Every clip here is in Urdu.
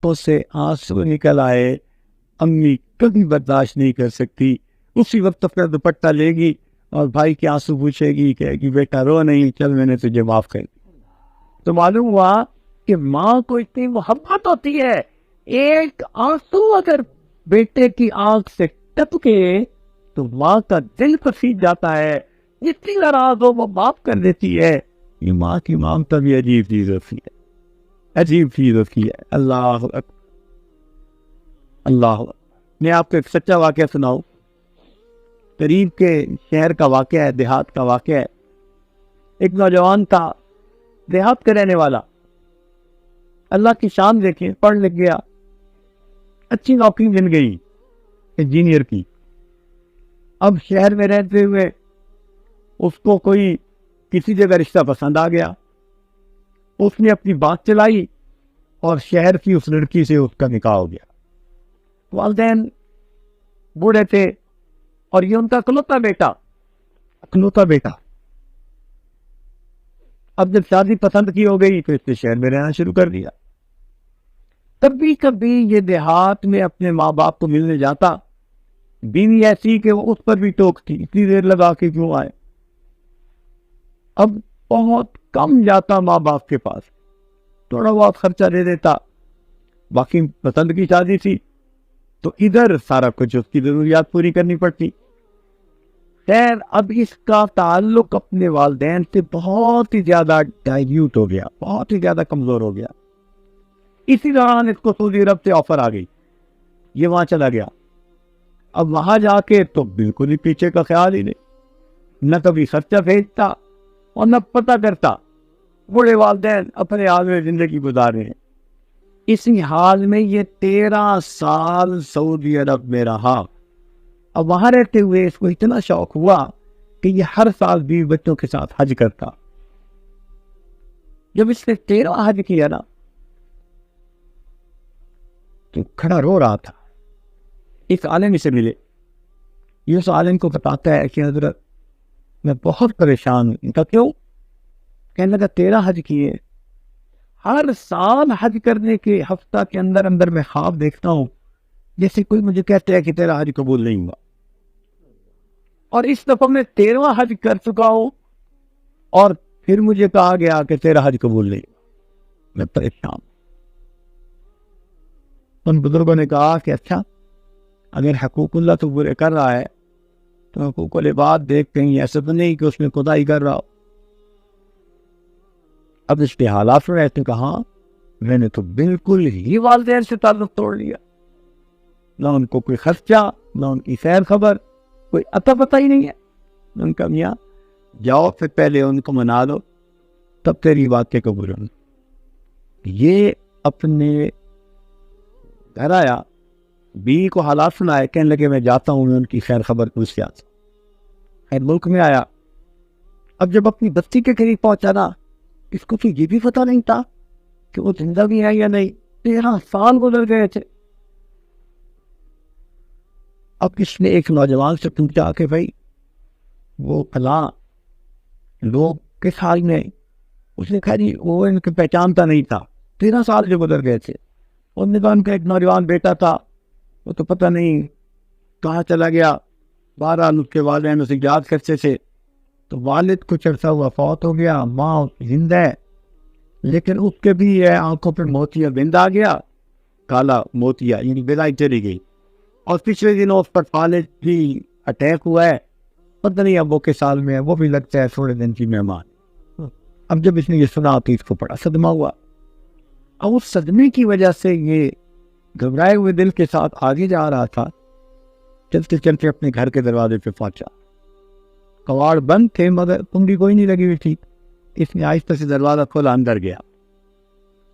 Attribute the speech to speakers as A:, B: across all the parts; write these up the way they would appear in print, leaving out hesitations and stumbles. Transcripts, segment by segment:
A: تو سے آنسو نکل آئے، امی کبھی برداشت نہیں کر سکتی، اسی وقت اپنا دوپٹہ لے گی اور بھائی کے آنسو پوچھے گی، کہے گی بیٹا رو نہیں، چل میں نے تجھے معاف کر دی۔ تو معلوم ہوا کہ ماں کو اتنی محبت ہوتی ہے، ایک آنسو اگر بیٹے کی آنکھ سے ٹپکے تو ماں کا دل پسیج جاتا ہے، جتنی ناراض ہو وہ معاف کر دیتی ہے۔ یہ ماں کی ممتا بھی عجیب چیز ہوتی ہے، عجیب چیز ہوتی ہے۔ اللہ اکبر، اللہ اکبر۔ میں آپ کو ایک سچا واقعہ سناؤں، قریب کے شہر کا واقعہ ہے، دیہات کا واقعہ ہے۔ ایک نوجوان تھا، دیہات کا رہنے والا، اللہ کی شان دیکھیں، پڑھ لکھ گیا، اچھی نوکری مل گئی انجینئر کی۔ اب شہر میں رہتے ہوئے اس کو کوئی کسی جگہ رشتہ پسند آ گیا، اس نے اپنی بات چلائی اور شہر کی اس لڑکی سے اس کا نکاح ہو گیا۔ والدین بوڑھے تھے اور یہ ان کا اکلوتا بیٹا۔ اب جب شادی پسند کی ہو گئی تو اس نے شہر میں رہنا شروع کر دیا۔ کبھی کبھی یہ دیہات میں اپنے ماں باپ کو ملنے جاتا، بیوی ایسی کہ وہ اس پر بھی ٹوکتی، اتنی دیر لگا کے کیوں آئے۔ اب بہت کم جاتا ماں باپ کے پاس، تھوڑا بہت خرچہ دے دیتا، باقی پسند کی شادی تھی تو ادھر سارا کچھ اس کی ضروریات پوری کرنی پڑتی۔ خیر اب اس کا تعلق اپنے والدین سے بہت ہی زیادہ ڈائلیوٹ ہو گیا، بہت ہی زیادہ کمزور ہو گیا۔ اسی دوران اس کو سعودی عرب سے آفر آ گئی، یہ وہاں چلا گیا۔ اب وہاں جا کے تو بالکل ہی پیچھے کا خیال ہی نہیں، نہ کبھی خرچہ بھیجتا اور نہ پتہ کرتا۔ بوڑھے والدین اپنے حال میں زندگی گزار رہے ہیں۔ اسی حال میں یہ 13 سال سعودی عرب میں رہا۔ اب وہاں رہتے ہوئے اس کو اتنا شوق ہوا کہ یہ ہر سال بیوی بچوں کے ساتھ حج کرتا۔ جب اس نے 13 حج کیا نا تو کھڑا رو رہا تھا۔ ایک عالم سے ملے، یہ اس عالم کو بتاتا ہے کہ حضرت میں بہت پریشان ہوں۔ ان کا کیوں؟ کہنے لگا 13 حج کیے، ہر سال حج کرنے کے ہفتہ کے اندر اندر میں خواب دیکھتا ہوں جیسے کوئی مجھے کہتا ہے کہ تیرا حج قبول نہیں ہوا، اور اس دفعہ میں 13واں حج کر چکا ہوں اور پھر مجھے کہا گیا کہ تیرا حج قبول نہیں ہوا۔ میں پریشان۔ ان بزرگوں نے کہا کہ اچھا اگر حقوق اللہ تو پورے کر رہا ہے تو حقوق العباد دیکھ کہیں ایسا تو نہیں کہ اس میں خدائی کر رہا ہو۔ اب اس کے حالات میں ایسے کہا میں نے تو بالکل ہی والدین سے تعلق توڑ لیا، نہ ان کو کوئی خرچہ، نہ ان کی خیر خبر، کوئی عطا پتہ ہی نہیں ہے۔ ان کا میاں جاؤ پھر پہلے ان کو منا لو تب تیری بات کے قبول ہوں۔ یہ اپنے گھر آیا، بیوی کو حالات سنائے، کہنے لگے میں جاتا ہوں، میں ان کی خیر خبر پوچھ کے آتا ہوں۔ خیر ملک میں آیا، اب جب اپنی بستی کے قریب پہنچا نا، اس کو تو یہ بھی پتہ نہیں تھا کہ وہ زندہ بھی ہے یا نہیں، 13 سال گزر گئے تھے۔ اب اس نے ایک نوجوان سے پوچھا کہ بھائی وہ فلاں لوگ کس حال میں؟ اس نے کہا جی وہ ان کو پہچانتا نہیں تھا، 13 سال جو گزر گئے تھے۔ ان نے کہا ان کا ایک نوجوان بیٹا تھا، وہ تو پتہ نہیں کہاں چلا گیا، بہرحال اس کے والدین اسے یاد کرتے تھے۔ تو والد کچھ عرصہ ہوا فوت ہو گیا، ماں زندہ ہے لیکن اس کے بھی آنکھوں پہ موتیا بند آ گیا، کالا موتیا، یعنی بلائی چلی گئی، اور پچھلے دنوں اس پر فالج بھی اٹیک ہوا ہے، پتہ نہیں اب وہ کے سال میں ہے، وہ بھی لگتا ہے تھوڑے دن کی مہمان۔ اب جب اس نے یہ سنا تو اس کو بڑا صدمہ ہوا، اب اس صدمے کی وجہ سے یہ گھبرائے ہوئے دل کے ساتھ آگے جا رہا تھا۔ چلتے چلتے اپنے گھر کے دروازے پہ پہنچا، کواڑ بند تھے مگر کنڈی کوئی نہیں لگی ہوئی تھی۔ اس نے آہستہ سے دروازہ کھولا، اندر گیا۔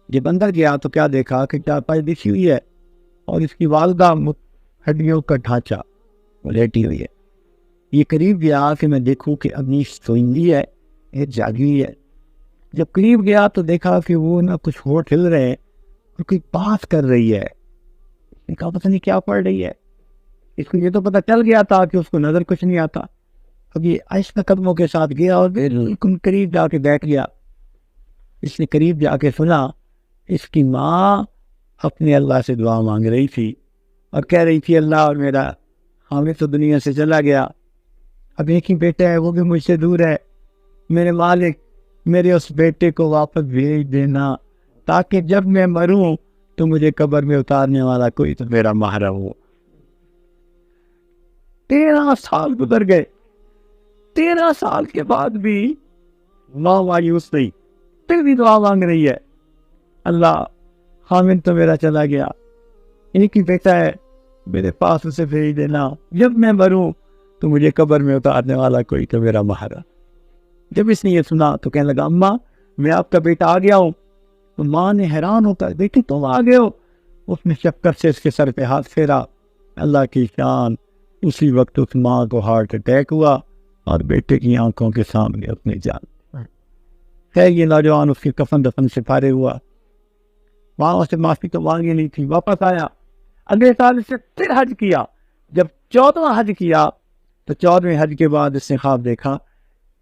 A: جب اندر گیا تو کیا دیکھا کہ چارپائی بچھی ہوئی ہے اور اس کی والدہ ہڈیوں کا ڈھانچہ لیٹی ہوئی ہے۔ یہ قریب گیا کہ میں دیکھوں کہ انیس سوئندی ہے، یہ جاگی ہوئی ہے۔ جب قریب گیا تو دیکھا کہ وہ نہ کچھ ہونٹ ہل رہے ہیں اور کوئی بات کر رہی ہے۔ اس نے کہا پتہ نہیں کیا پڑھ رہی ہے۔ اس کو یہ تو پتہ چل گیا تھا کہ اس کو نظر کچھ نہیں آتا۔ اب یہ آہستہ قدموں کے ساتھ گیا اور بالکل قریب جا کے بیٹھ گیا۔ اس نے قریب جا کے سنا اس کی ماں اپنے اللہ سے دعا مانگ رہی تھی اور کہہ رہی تھی اللہ اور میرا حامد تو دنیا سے چلا گیا، اب ایک ہی بیٹا ہے وہ بھی مجھ سے دور ہے، میرے مالک میرے اس بیٹے کو واپس بھیج دینا تاکہ جب میں مروں تو مجھے قبر میں اتارنے والا کوئی تو میرا محرم ہو۔ 13 سال گزر گئے، 13 سال کے بعد بھی ماں مایوس نہیں، پھر بھی دعا مانگ رہی ہے، اللہ حامد تو میرا چلا گیا، ایک ہی بیٹا ہے میرے پاس اسے بھیج دینا، جب میں مروں تو مجھے قبر میں اتارنے والا کوئی تو میرا محرم۔ جب اس نے یہ سنا تو کہنے لگا اماں میں آپ کا بیٹا آ گیا ہوں۔ تو ماں نے حیران ہوتا بیٹی تم آ گئے ہو؟ اس نے شفقت سے اس کے سر پہ ہاتھ پھیرا، اللہ کی شان، اسی وقت اس ماں کو ہارٹ اٹیک ہوا اور بیٹے کی آنکھوں کے سامنے اپنی جان ہے۔ یہ نوجوان اس کی کفن دفن سے فارغ ہوا، وہاں سے معافی تو مانگی نہیں تھی، واپس آیا، اگلے سال اس نے پھر حج کیا۔ جب 14واں حج کیا تو 14ویں حج کے بعد اس نے خواب دیکھا،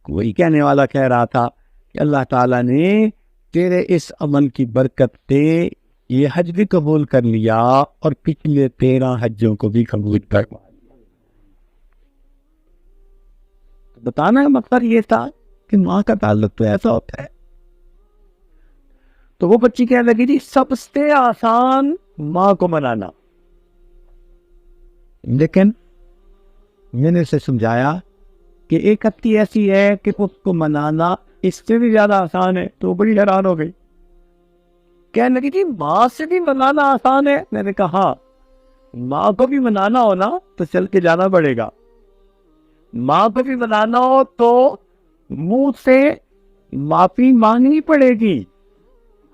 A: کوئی کہنے والا کہہ رہا تھا کہ اللہ تعالیٰ نے تیرے اس عمل کی برکت سے یہ حج بھی قبول کر لیا اور پچھلے 13 حجوں کو بھی قبول کر لیا۔ بتانا کا مقصد یہ تھا کہ ماں کا تعلق تو ایسا ہوتا ہے۔ تو وہ بچی کہنے لگی تھی سب سے آسان ماں کو منانا، لیکن میں نے اسے سمجھایا کہ ایک ہستی ایسی ہے کہ اس کو منانا اس سے بھی زیادہ آسان ہے، تو وہ بڑی حیران ہو گئی، کہنے لگی تھی ماں سے بھی منانا آسان ہے؟ میں نے کہا ماں کو بھی منانا ہو نا تو چل کے جانا پڑے گا، ماں کو بھی منانا ہو تو منہ سے معافی مانگنی پڑے گی،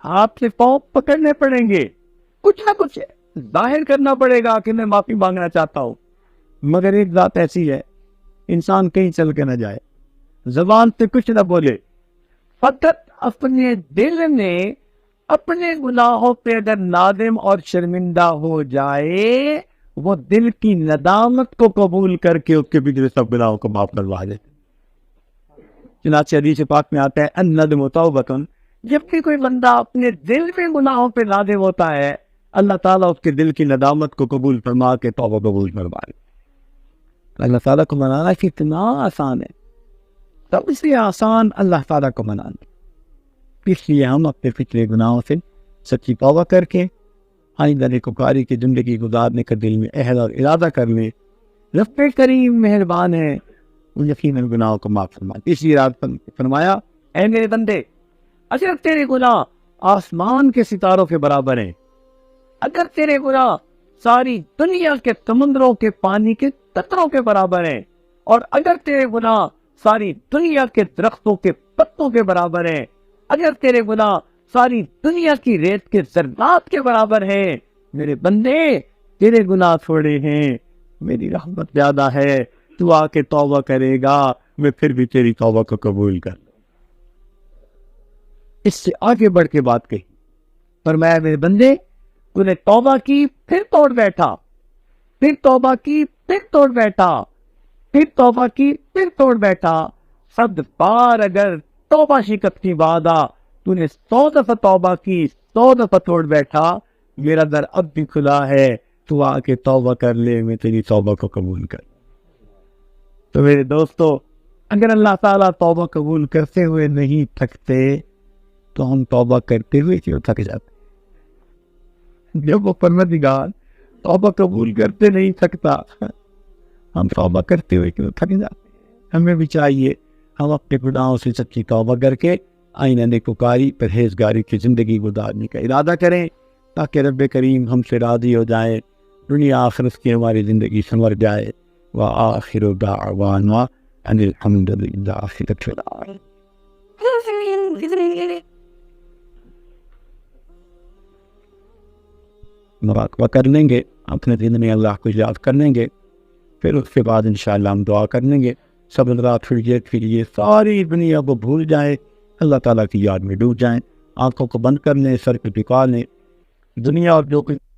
A: ہاتھ سے پاؤں پکڑنے پڑیں گے، کچھ نہ کچھ ظاہر کرنا پڑے گا کہ میں معافی مانگنا چاہتا ہوں۔ مگر ایک ذات ایسی ہے انسان کہیں چل کے نہ جائے، زبان سے کچھ نہ بولے، فقط اپنے دل میں اپنے گناہوں پہ اگر نادم اور شرمندہ ہو جائے، وہ دل کی ندامت کو قبول کر کے اس کے پچھلے سب گناہوں کو معاف کروا دے۔ چنانچہ حدیث پاک میں آتا ہے الندم توبۃ، جب بھی کوئی بندہ اپنے دل میں گناہوں پہ نادم ہوتا ہے، اللہ تعالیٰ اس کے دل کی ندامت کو قبول فرما کے توبہ قبول فرما لے۔ اللہ تعالیٰ کو منانا کتنا آسان ہے، سب سے آسان اللہ تعالیٰ کو منانا۔ اس لیے ہم اپنے پچھلے گناہوں سے سچی توبہ کر کے آئندہ نیکوکاری کی زندگی گزارنے کا دل میں عہد اور ارادہ کر لیں۔ رب کریم مہربان ہے، وہ یقیناً گناہوں کو معاف فرمائے۔ اسی رات فرمایا اے میرے بندے، اگر تیرے گناہ آسمان کے ستاروں کے برابر ہیں، اگر تیرے گناہ ساری دنیا کے سمندروں کے پانی کے قطروں کے برابر ہیں، اور اگر تیرے گناہ ساری دنیا کے درختوں کے پتوں کے برابر ہیں، اگر تیرے گناہ ساری دنیا کی ریت کے ذرات کے برابر ہیں، میرے بندے تیرے گناہ تھوڑے ہیں، میری رحمت زیادہ ہے، تو آ کے توبہ کرے گا، میں پھر بھی تیری توبہ کو قبول کر لوں۔ اس سے آگے بڑھ کے بات کہی، فرمایا میرے بندے تو نے توبہ کی پھر توڑ بیٹھا، پھر توبہ کی پھر توڑ بیٹھا، پھر توبہ کی پھر توڑ بیٹھا، 100 بار اگر توبہ شکست کی وعدہ تو نے 100 دفعہ توبہ کی، 100 دفعہ توڑ بیٹھا، میرا در اب بھی کھلا ہے، تو آ کے توبہ کر لے، میں تیری توبہ کو قبول کر۔ تو میرے دوستو، اگر اللہ تعالیٰ توبہ قبول کرتے ہوئے نہیں تھکتے تو ہم توبہ کرتے ہوئے کیوں تھک جاتے؟ جب وہ پروردگار توبہ قبول کرتے نہیں تھکتا، ہم توبہ کرتے ہوئے کیوں تھک جاتے؟ ہمیں بھی چاہیے ہم اپنے گناہوں سے سچی توبہ کر کے آئینہ نیکوکاری پرہیزگاری کی زندگی گزارنے کا ارادہ کریں، تاکہ رب کریم ہم سے راضی ہو جائے، دنیا آخرت کی ہماری زندگی سنور جائے۔ وآخر دعوانا ان الحمد للہ رب العالمین۔ مراقبہ کر لیں گے، اپنے دن میں اللہ کو یاد کر لیں گے، پھر اس کے بعد انشاءاللہ ہم دعا کر لیں گے سب رات فریت کے لیے ساری دنیا کو بھول جائیں، اللہ تعالیٰ کی یاد میں ڈوب جائیں، آنکھوں کو بند کر لیں، سر پہ ٹکا لیں، دنیا اور جو کچھ